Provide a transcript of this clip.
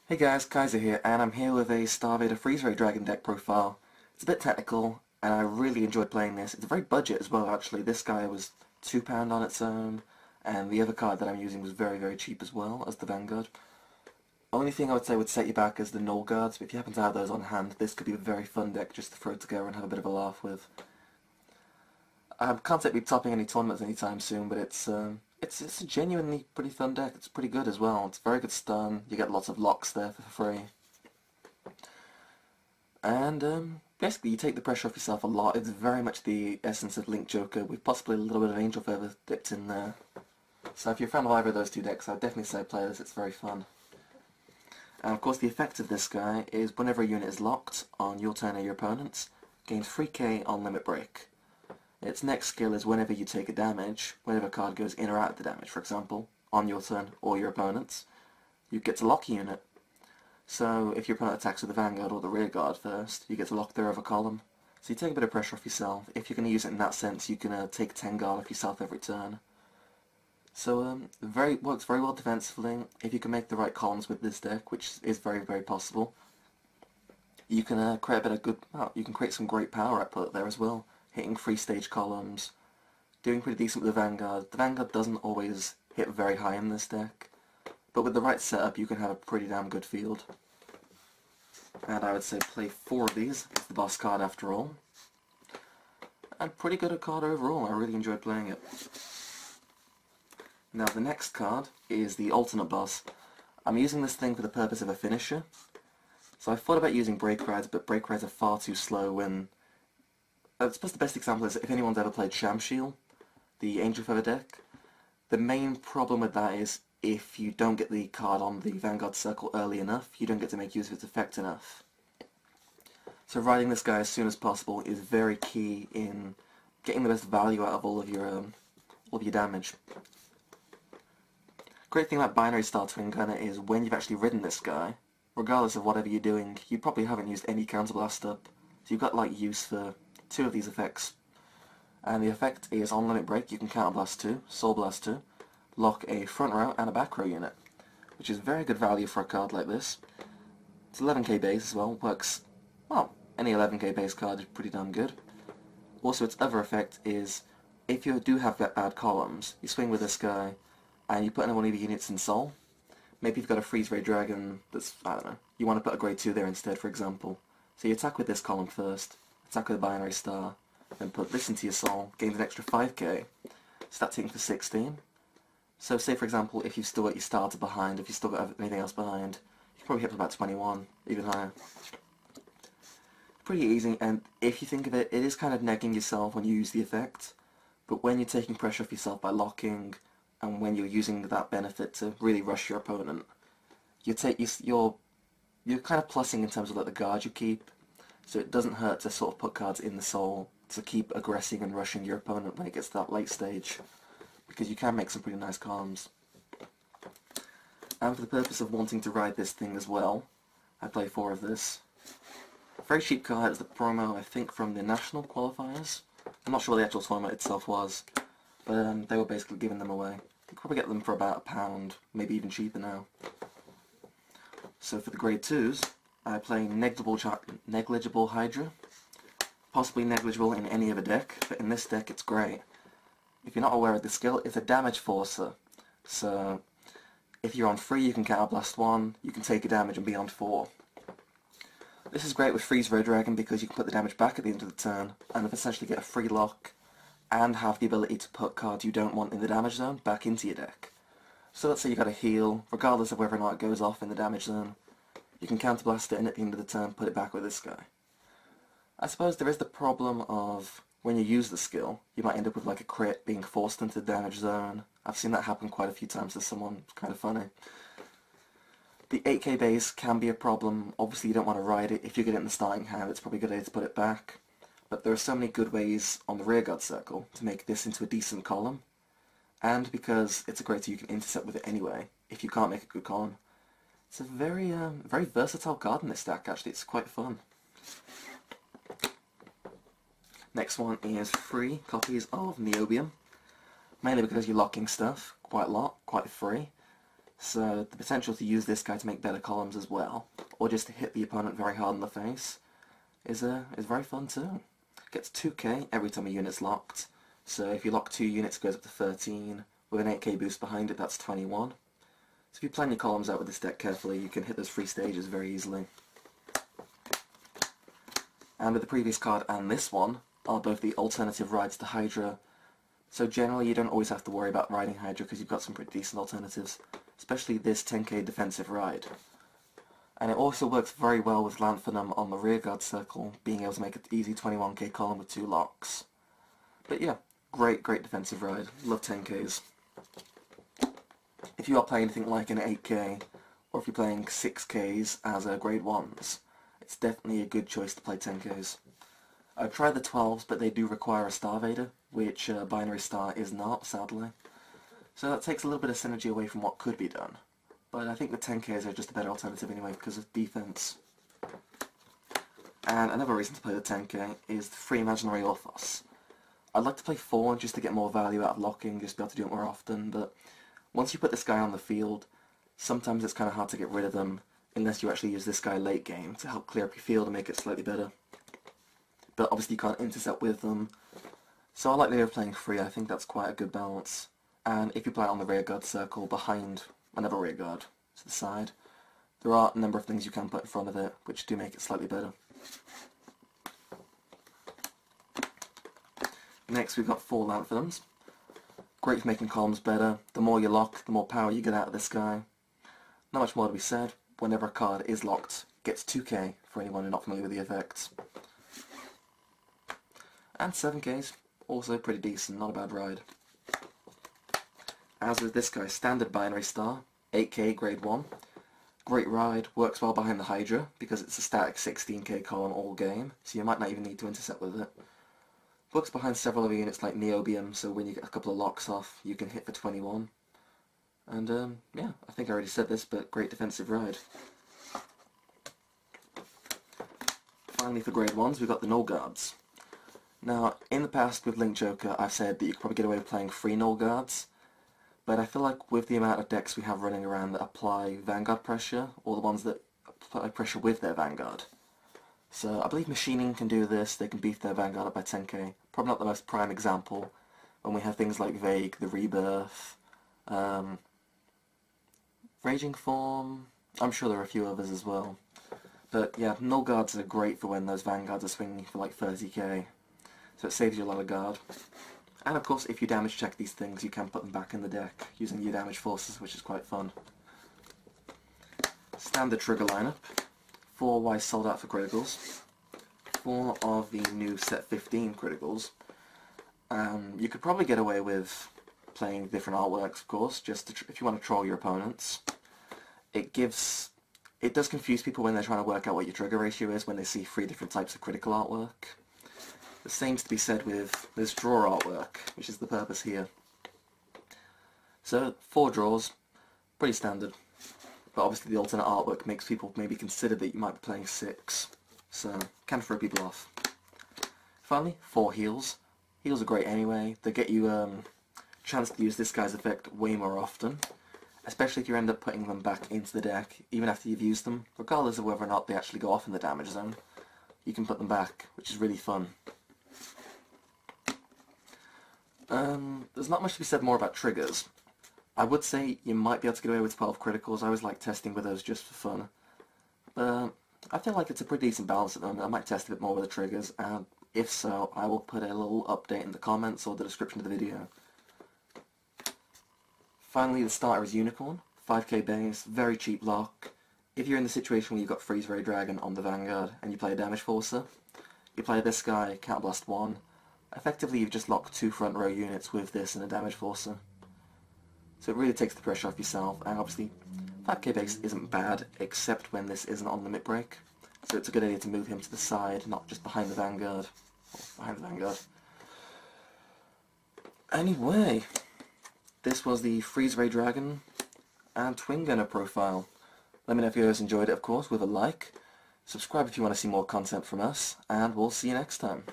Hey guys, Kaiser here, and I'm here with a Starvader Freezeray Dragon deck profile. It's a bit technical, and I really enjoyed playing this. It's very budget as well, actually. This guy was £2 on its own, and the other card that I'm using was very, very cheap as well, as the Vanguard. Only thing I would say would set you back is the Null Guards, but if you happen to have those on hand, this could be a very fun deck just to throw together and have a bit of a laugh with. I can't say it'll be topping any tournaments anytime soon, but it's a genuinely pretty fun deck. It's pretty good as well. It's very good stun. You get lots of locks there for free. And basically you take the pressure off yourself a lot. It's very much the essence of Link Joker with possibly a little bit of Angel Feather dipped in there. So if you're a fan of either of those two decks, I'd definitely say play this. It's very fun. And of course the effect of this guy is whenever a unit is locked on your turn or your opponent's, gains 3k on limit break. Its next skill is whenever you take a damage, whenever a card goes in or out of the damage, for example, on your turn or your opponent's, you get to lock a unit. So if your opponent attacks with the Vanguard or the Rear Guard first, you get to lock their other column. So you take a bit of pressure off yourself. If you're going to use it in that sense, you can take 10 guard off yourself every turn. So works very well defensively. If you can make the right columns with this deck, which is very, very possible, you can create a bit of good. Well, you can create some great power output there as well. Hitting 3-stage columns, doing pretty decent with the Vanguard. The Vanguard doesn't always hit very high in this deck, but with the right setup you can have a pretty damn good field. And I would say play 4 of these. It's the boss card after all. And pretty good a card overall. I really enjoyed playing it. Now the next card is the alternate boss. I'm using this thing for the purpose of a finisher. So I thought about using Break Rides, but Break Rides are far too slow when... I suppose the best example is if anyone's ever played Shamshield, the Angel Feather deck. The main problem with that is if you don't get the card on the Vanguard circle early enough, you don't get to make use of its effect enough. So riding this guy as soon as possible is very key in getting the best value out of all of your damage. Great thing about Binary Star Twin Gunner is when you've actually ridden this guy, regardless of whatever you're doing, you probably haven't used any counterblast up, so you've got like use for 2 of these effects. And the effect is on limit break, you can counterblast 2, soul blast 2, lock a front row and a back row unit, which is very good value for a card like this. It's 11k base as well, works, well, any 11k base card is pretty damn good. Also its other effect is, if you do have bad columns, you swing with this guy and you put in one of your units in soul. Maybe you've got a Freezeray Dragon that's, I don't know, you want to put a grade 2 there instead, for example. So you attack with this column first, attack with a Binary Star, then put this into your soul, gains an extra 5k, start taking for 16. So say for example, if you've still got your starter behind, if you've still got anything else behind, you can probably hit for about 21, even higher. Pretty easy, and if you think of it, it is kind of negging yourself when you use the effect, but when you're taking pressure off yourself by locking, and when you're using that benefit to really rush your opponent, you're kind of plussing in terms of like the guard you keep, so it doesn't hurt to sort of put cards in the soul to keep aggressing and rushing your opponent when it gets to that late stage, because you can make some pretty nice columns. And for the purpose of wanting to ride this thing as well, I play 4 of this. Very cheap card. It's the promo, I think, from the national qualifiers. I'm not sure what the actual tournament itself was, but they were basically giving them away. You could probably get them for about £1, maybe even cheaper now. So for the grade 2s, I play Negligible Hydra. Possibly negligible in any other deck, but in this deck it's great. If you're not aware of the skill, it's a damage forcer. So if you're on 3 you can counterblast 1, you can take a damage and be on 4. This is great with Freezeray Dragon because you can put the damage back at the end of the turn and essentially get a free lock and have the ability to put cards you don't want in the damage zone back into your deck. So let's say you got a heal, regardless of whether or not it goes off in the damage zone, you can counterblast it and at the end of the turn put it back with this guy. I suppose there is the problem of when you use the skill, you might end up with like a crit being forced into the damage zone. I've seen that happen quite a few times to someone. It's kind of funny. The 8k base can be a problem. Obviously you don't want to ride it. If you get it in the starting hand, it's probably a good idea to put it back. But there are so many good ways on the rearguard circle to make this into a decent column. And because it's a grade 2 you can intercept with it anyway, if you can't make a good column. It's a very versatile card in this deck actually. It's quite fun. Next one is 3 copies of Niobium. Mainly because you're locking stuff quite a lot, quite free. So the potential to use this guy to make better columns as well, or just to hit the opponent very hard in the face, is very fun too. Gets 2k every time a unit's locked, so if you lock 2 units it goes up to 13, with an 8k boost behind it that's 21. So if you plan your columns out with this deck carefully, you can hit those 3 stages very easily. And with the previous card and this one are both the alternative rides to Hydra, so generally you don't always have to worry about riding Hydra because you've got some pretty decent alternatives, especially this 10k defensive ride. And it also works very well with Lanthanum on the rearguard circle, being able to make an easy 21k column with 2 locks. But yeah, great defensive ride. Love 10ks. If you are playing anything like an 8k, or if you're playing 6ks as grade 1s, it's definitely a good choice to play 10ks. I've tried the 12s, but they do require a Star Vader, which Binary Star is not, sadly. So that takes a little bit of synergy away from what could be done. But I think the 10ks are just a better alternative anyway because of defense. And another reason to play the 10k is the free imaginary Orthos. I'd like to play 4 just to get more value out of locking, just to be able to do it more often, but once you put this guy on the field, sometimes it's kind of hard to get rid of them unless you actually use this guy late game to help clear up your field and make it slightly better. But obviously you can't intercept with them, so I like the idea of playing free. I think that's quite a good balance. And if you play it on the rearguard circle behind another rearguard to the side, there are a number of things you can put in front of it which do make it slightly better. Next we've got 4 Lanthanums. Great for making columns better. The more you lock, the more power you get out of this guy. Not much more to be said. Whenever a card is locked, it gets 2k for anyone who's not familiar with the effects. And 7ks, also pretty decent, not a bad ride. As with this guy, standard Binary Star, 8k grade 1. Great ride, works well behind the Hydra because it's a static 16k column all game, so you might not even need to intercept with it. Works behind several other units like Niobium, so when you get a couple of locks off, you can hit for 21. And yeah, I think I already said this, but great defensive ride. Finally for grade 1s, we've got the Null Guards. Now, in the past with Link Joker, I've said that you could probably get away with playing 3 Null Guards, but I feel like with the amount of decks we have running around that apply Vanguard pressure, or the ones that apply pressure with their Vanguard. So I believe Machining can do this, they can beef their Vanguard up by 10k. Probably not the most prime example, when we have things like Vague, the Rebirth, Raging Form, I'm sure there are a few others as well. But yeah, Null Guards are great for when those Vanguards are swinging for like 30k, so it saves you a lot of guard. And of course, if you damage check these things, you can put them back in the deck using your damage forces, which is quite fun. Standard trigger lineup. 4 Wise sold out for criticals. 4 of the new set 15 criticals. You could probably get away with playing different artworks, of course, just to if you want to troll your opponents. It does confuse people when they're trying to work out what your trigger ratio is when they see 3 different types of critical artwork. The same's to be said with this draw artwork, which is the purpose here. So, 4 draws, pretty standard. But obviously the alternate artwork makes people maybe consider that you might be playing 6. So, can throw people off. Finally, 4 heals. Heals are great anyway. They get you a chance to use this guy's effect way more often. Especially if you end up putting them back into the deck, even after you've used them. Regardless of whether or not they actually go off in the damage zone. You can put them back, which is really fun. There's not much to be said more about triggers. I would say you might be able to get away with 12 criticals. I always like testing with those just for fun. But I feel like it's a pretty decent balance at the moment. I might test a bit more with the triggers, and if so, I will put a little update in the comments or the description of the video. Finally, the starter is Unicorn. 5k base, very cheap lock. If you're in the situation where you've got Freezeray Dragon on the Vanguard and you play a Damage Forcer, you play this guy, Counterblast 1. Effectively, you've just locked 2 front row units with this and a Damage Forcer. So it really takes the pressure off yourself, and obviously 5k base isn't bad, except when this isn't on limit break. So it's a good idea to move him to the side, not just behind the Vanguard. Anyway, this was the Freezeray Dragon and Twin Gunner profile. Let me know if you guys enjoyed it, of course, with a like. Subscribe if you want to see more content from us, and we'll see you next time.